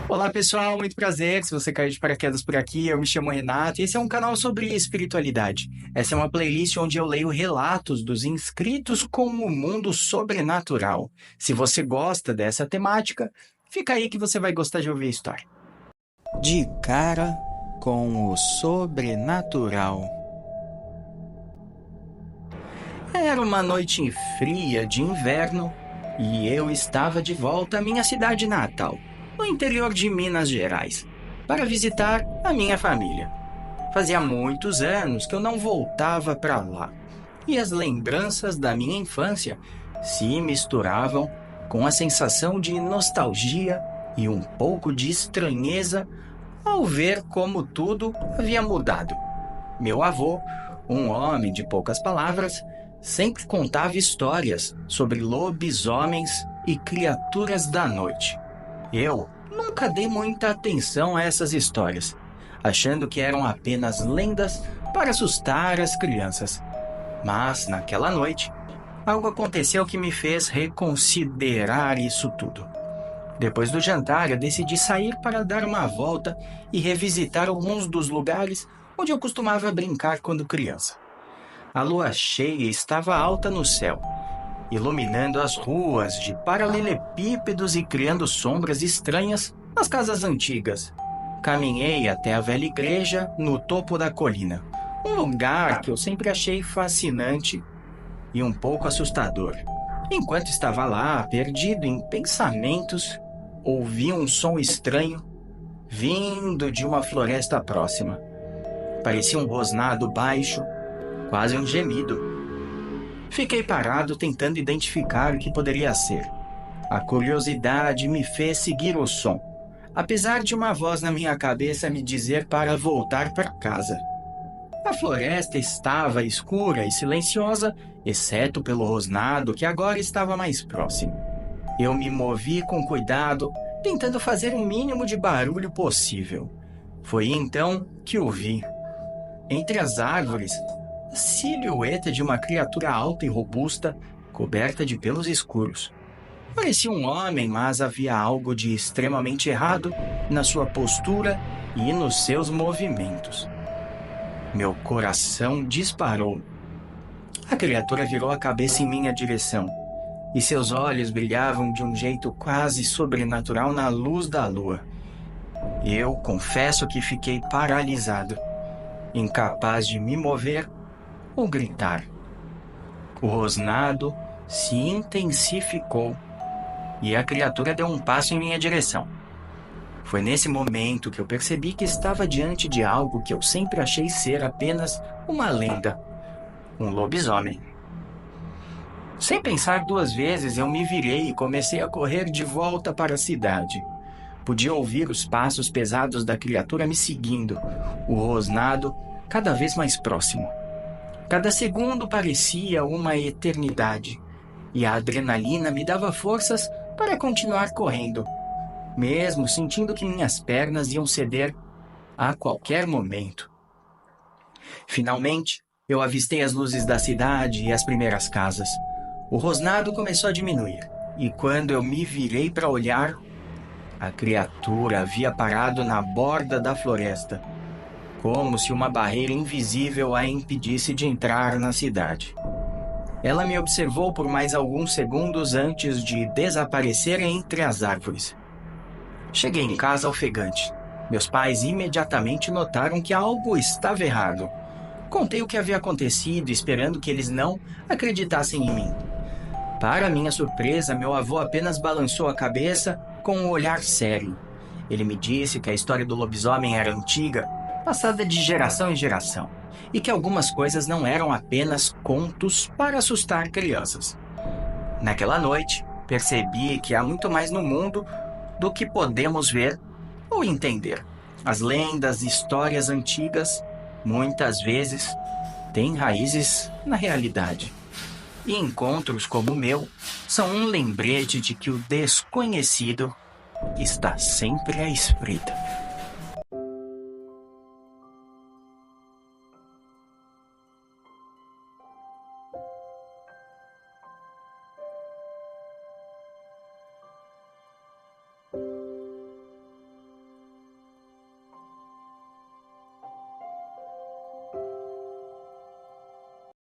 Olá pessoal, muito prazer. Se você caiu de paraquedas por aqui, eu me chamo Renato e esse é um canal sobre espiritualidade. Essa é uma playlist onde eu leio relatos dos inscritos com o mundo sobrenatural. Se você gosta dessa temática, fica aí que você vai gostar de ouvir a história. De cara com o sobrenatural. Era uma noite fria de inverno e eu estava de volta à minha cidade natal, no interior de Minas Gerais, para visitar a minha família. Fazia muitos anos que eu não voltava para lá, e as lembranças da minha infância se misturavam com a sensação de nostalgia e um pouco de estranheza ao ver como tudo havia mudado. Meu avô, um homem de poucas palavras, sempre contava histórias sobre lobisomens e criaturas da noite. Eu nunca dei muita atenção a essas histórias, achando que eram apenas lendas para assustar as crianças. Mas, naquela noite, algo aconteceu que me fez reconsiderar isso tudo. Depois do jantar, eu decidi sair para dar uma volta e revisitar alguns dos lugares onde eu costumava brincar quando criança. A lua cheia estava alta no céu, iluminando as ruas de paralelepípedos e criando sombras estranhas nas casas antigas. Caminhei até a velha igreja no topo da colina, um lugar que eu sempre achei fascinante e um pouco assustador. Enquanto estava lá, perdido em pensamentos, ouvi um som estranho vindo de uma floresta próxima. Parecia um rosnado baixo, quase um gemido. Fiquei parado tentando identificar o que poderia ser. A curiosidade me fez seguir o som, apesar de uma voz na minha cabeça me dizer para voltar para casa. A floresta estava escura e silenciosa, exceto pelo rosnado que agora estava mais próximo. Eu me movi com cuidado, tentando fazer o mínimo de barulho possível. Foi então que o vi. Entre as árvores, a silhueta de uma criatura alta e robusta, coberta de pelos escuros. Parecia um homem, mas havia algo de extremamente errado na sua postura e nos seus movimentos. Meu coração disparou. A criatura virou a cabeça em minha direção, e seus olhos brilhavam de um jeito quase sobrenatural na luz da lua. Eu confesso que fiquei paralisado, incapaz de me mover ou gritar. O rosnado se intensificou e a criatura deu um passo em minha direção. Foi nesse momento que eu percebi que estava diante de algo que eu sempre achei ser apenas uma lenda, um lobisomem. Sem pensar duas vezes, eu me virei e comecei a correr de volta para a cidade. Podia ouvir os passos pesados da criatura me seguindo, o rosnado cada vez mais próximo. Cada segundo parecia uma eternidade, e a adrenalina me dava forças para continuar correndo, mesmo sentindo que minhas pernas iam ceder a qualquer momento. Finalmente, eu avistei as luzes da cidade e as primeiras casas. O rosnado começou a diminuir, e quando eu me virei para olhar, a criatura havia parado na borda da floresta, como se uma barreira invisível a impedisse de entrar na cidade. Ela me observou por mais alguns segundos antes de desaparecer entre as árvores. Cheguei em casa ofegante. Meus pais imediatamente notaram que algo estava errado. Contei o que havia acontecido, esperando que eles não acreditassem em mim. Para minha surpresa, meu avô apenas balançou a cabeça com um olhar sério. Ele me disse que a história do lobisomem era antiga, passada de geração em geração, e que algumas coisas não eram apenas contos para assustar crianças. Naquela noite, percebi que há muito mais no mundo do que podemos ver ou entender. As lendas e histórias antigas, muitas vezes, têm raízes na realidade. E encontros como o meu são um lembrete de que o desconhecido está sempre à espreita.